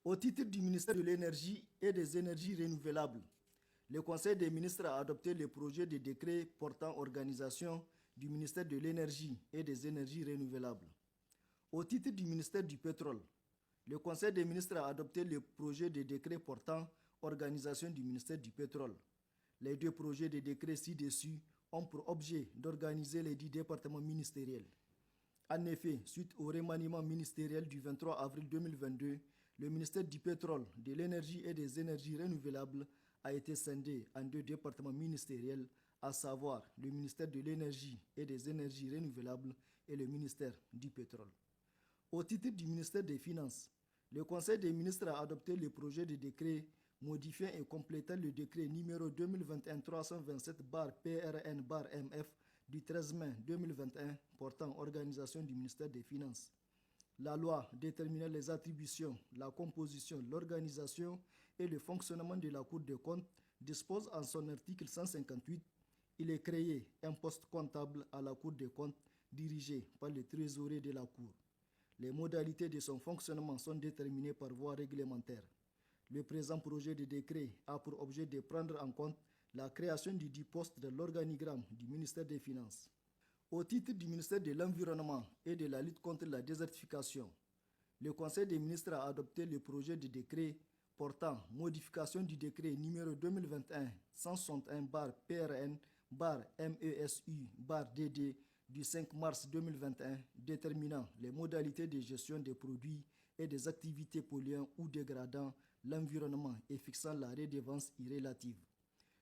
Au titre du ministère de l'Énergie et des énergies renouvelables, le Conseil des ministres a adopté le projet de décret portant organisation du ministère de l'Énergie et des énergies renouvelables. Au titre du ministère du pétrole, le Conseil des ministres a adopté le projet de décret portant organisation du ministère du pétrole. Les deux projets de décret ci-dessus ont pour objet d'organiser les 10 départements ministériels. En effet, suite au remaniement ministériel du 23 avril 2022, le ministère du pétrole, de l'énergie et des énergies renouvelables a été scindé en 2 départements ministériels, à savoir le ministère de l'énergie et des énergies renouvelables et le ministère du pétrole. Au titre du ministère des Finances, le Conseil des ministres a adopté le projet de décret modifiant et complétant le décret numéro 2021-327-PRN-MF du 13 mai 2021 portant organisation du ministère des Finances. La loi déterminant les attributions, la composition, l'organisation et le fonctionnement de la Cour des comptes dispose en son article 158, il est créé un poste comptable à la Cour des comptes dirigé par le trésorier de la Cour. Les modalités de son fonctionnement sont déterminées par voie réglementaire. Le présent projet de décret a pour objet de prendre en compte la création du dit poste de l'organigramme du ministère des Finances. Au titre du ministère de l'Environnement et de la lutte contre la désertification, le Conseil des ministres a adopté le projet de décret portant modification du décret numéro 2021-161-PRN-MESU-DD du 5 mars 2021 déterminant les modalités de gestion des produits et des activités polluant ou dégradant l'environnement et fixant la redevance irrélative.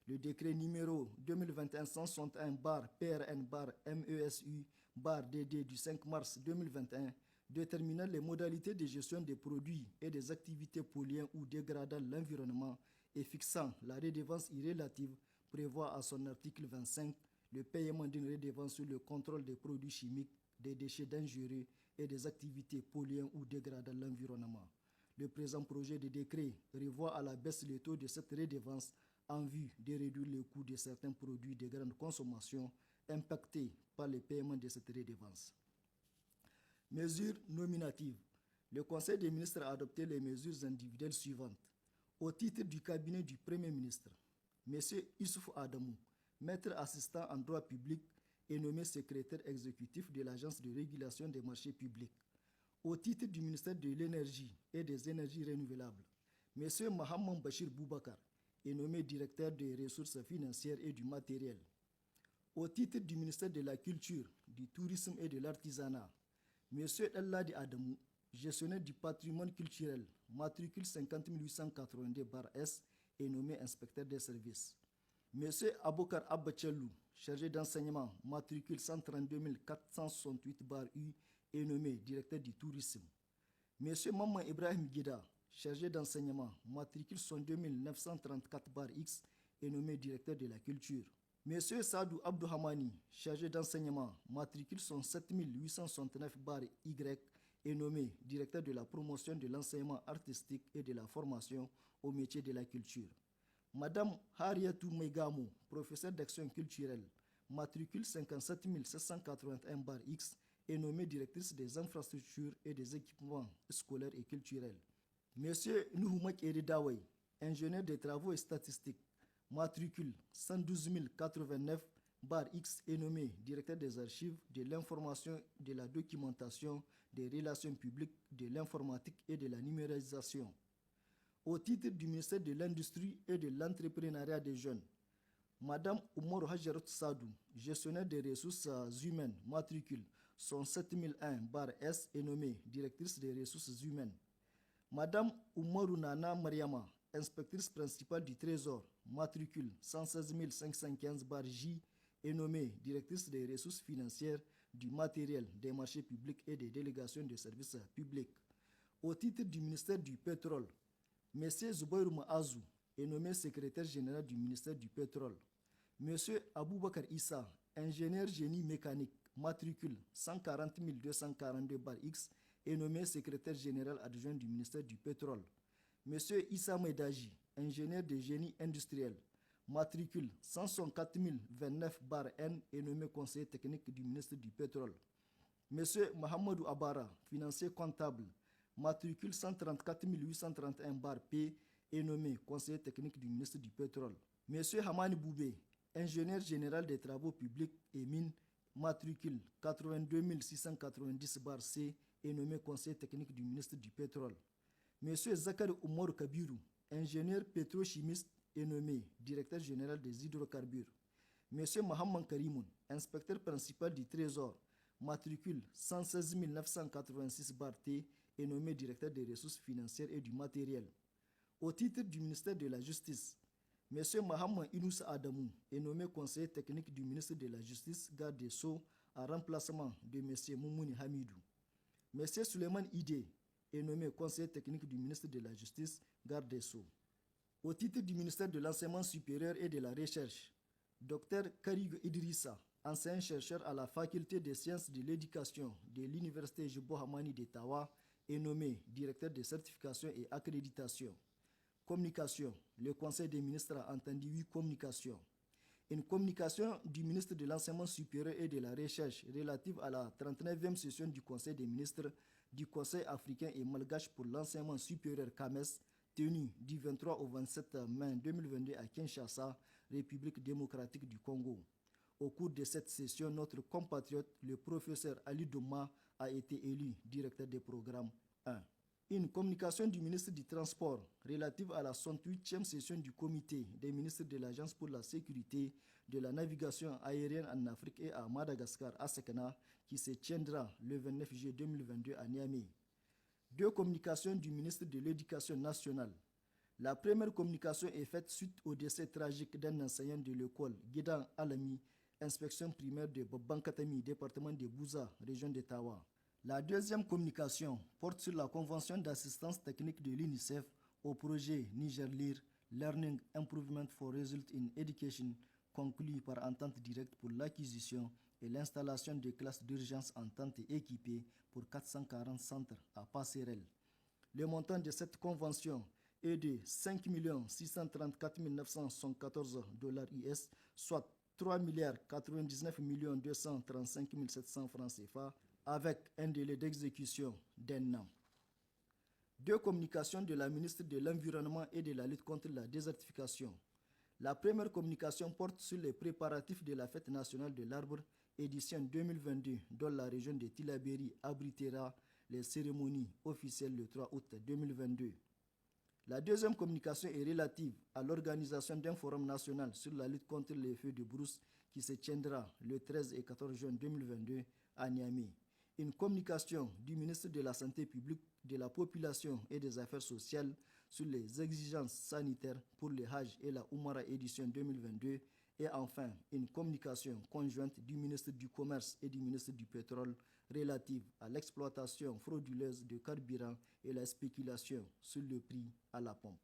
Le décret numéro 2021-161-PRN-MESU-DD du 5 mars 2021 déterminant les modalités de gestion des produits et des activités polluant ou dégradant l'environnement et fixant la redevance irrélative prévoit à son article 25 le paiement d'une redevance sur le contrôle des produits chimiques, des déchets dangereux et des activités polluant ou dégradant l'environnement. Le présent projet de décret revoit à la baisse le taux de cette redevance en vue de réduire le coût de certains produits de grande consommation impactés par le paiement de cette redevance. Mesures nominatives. Le Conseil des ministres a adopté les mesures individuelles suivantes. Au titre du cabinet du Premier ministre, M. Issoufou Adamou, maître assistant en droit public, est nommé secrétaire exécutif de l'Agence de régulation des marchés publics. Au titre du ministère de l'Énergie et des énergies renouvelables, M. Mohamed Bachir Boubacar est nommé directeur des ressources financières et du matériel. Au titre du ministère de la Culture, du Tourisme et de l'Artisanat, M. Elladi Adamou, gestionnaire du patrimoine culturel, matricule 50882-S, est nommé inspecteur des services. M. Aboukar Abachelou, chargé d'enseignement, matricule 132 468-U, est nommé directeur du tourisme. M. Maman Ibrahim Guida, chargé d'enseignement, matricule 12934-X, est nommé directeur de la culture. M. Sadou Abdouhamani, chargé d'enseignement, matricule 7869-Y, est nommé directeur de la promotion de l'enseignement artistique et de la formation au métier de la culture. Madame Hariatou Megamo, professeure d'action culturelle, matricule 57781-X, est nommée directrice des infrastructures et des équipements scolaires et culturels. Monsieur Nuhumak Eridaway, ingénieur des travaux et statistiques, matricule 112089-X, est nommé directeur des archives, de l'information, de la documentation, des relations publiques, de l'informatique et de la numérisation. Au titre du ministère de l'Industrie et de l'Entrepreneuriat des Jeunes, Madame Oumarou Hajarot Sadou, gestionnaire des ressources humaines, matricule 17001-S, est nommée directrice des ressources humaines. Madame Oumarou Nana Mariama, inspectrice principale du Trésor, matricule 116515-J, est nommée directrice des ressources financières, du matériel, des marchés publics et des délégations de services publics. Au titre du ministère du Pétrole, M. Zoubayrou Maazou est nommé secrétaire général du ministère du Pétrole. M. Aboubakar Issa, ingénieur génie mécanique, matricule 140242-X, est nommé secrétaire général adjoint du ministère du Pétrole. M. Issa Medaji, ingénieur de génie industriel, matricule 114029-N, est nommé conseiller technique du ministère du Pétrole. M. Mohamedou Abara, financier comptable, matricule 134 831-P, est nommé conseiller technique du ministre du Pétrole. M. Hamani Boubé, ingénieur général des travaux publics et mines, matricule 82 690-C, est nommé conseiller technique du ministre du Pétrole. M. Zakari Oumarou Kabirou, ingénieur pétrochimiste, est nommé directeur général des hydrocarbures. M. Mohamed Karimoun, inspecteur principal du Trésor, matricule 116 986-T, est nommé directeur des ressources financières et du matériel. Au titre du ministère de la Justice, M. Mohamed Inoussa Adamou est nommé conseiller technique du ministre de la Justice, garde des Sceaux, en remplacement de M. Moumouni Hamidou. M. Suleiman Ide est nommé conseiller technique du ministre de la Justice, garde des Sceaux. Au titre du ministère de l'Enseignement supérieur et de la Recherche, Dr Karigo Idrissa, enseignant-chercheur à la faculté des sciences de l'éducation de l'université Jibo Hamani d'Ottawa, est nommé directeur de certification et accréditation. Communication. Le Conseil des ministres a entendu 8 communications. Une communication du ministre de l'Enseignement supérieur et de la Recherche relative à la 39e session du Conseil des ministres du Conseil africain et malgache pour l'enseignement supérieur CAMES, tenue du 23 au 27 mai 2022 à Kinshasa, République démocratique du Congo. Au cours de cette session, notre compatriote, le professeur Ali Douma, a été élu directeur des programmes 1. Une communication du ministre du Transport relative à la 68e session du comité des ministres de l'Agence pour la sécurité de la navigation aérienne en Afrique et à Madagascar, à Sekena, qui se tiendra le 29 juillet 2022 à Niamey. 2 communications du ministre de l'Éducation nationale. La première communication est faite suite au décès tragique d'un enseignant de l'école, Guidan Alami, inspection primaire de Babankatami, département de Bouza, région de Tawa. La deuxième communication porte sur la convention d'assistance technique de l'UNICEF au projet Niger-Lire Learning Improvement for Result in Education, conclu par entente directe pour l'acquisition et l'installation de classes d'urgence entente et équipées pour 440 centres à Passerelle. Le montant de cette convention est de 5 634 974 $ US, soit 3 99 235 700 francs CFA, avec un délai d'exécution d'1 an. 2 communications de la ministre de l'Environnement et de la lutte contre la désertification. La première communication porte sur les préparatifs de la fête nationale de l'arbre, édition 2022, dont la région de Tillabéri abritera les cérémonies officielles le 3 août 2022. La deuxième communication est relative à l'organisation d'un forum national sur la lutte contre les feux de brousse qui se tiendra le 13 et 14 juin 2022 à Niamey. Une communication du ministre de la Santé publique, de la Population et des Affaires sociales sur les exigences sanitaires pour le Hajj et la Oumara édition 2022 et enfin une communication conjointe du ministre du Commerce et du ministre du Pétrole relative à l'exploitation frauduleuse de carburant et la spéculation sur le prix à la pompe.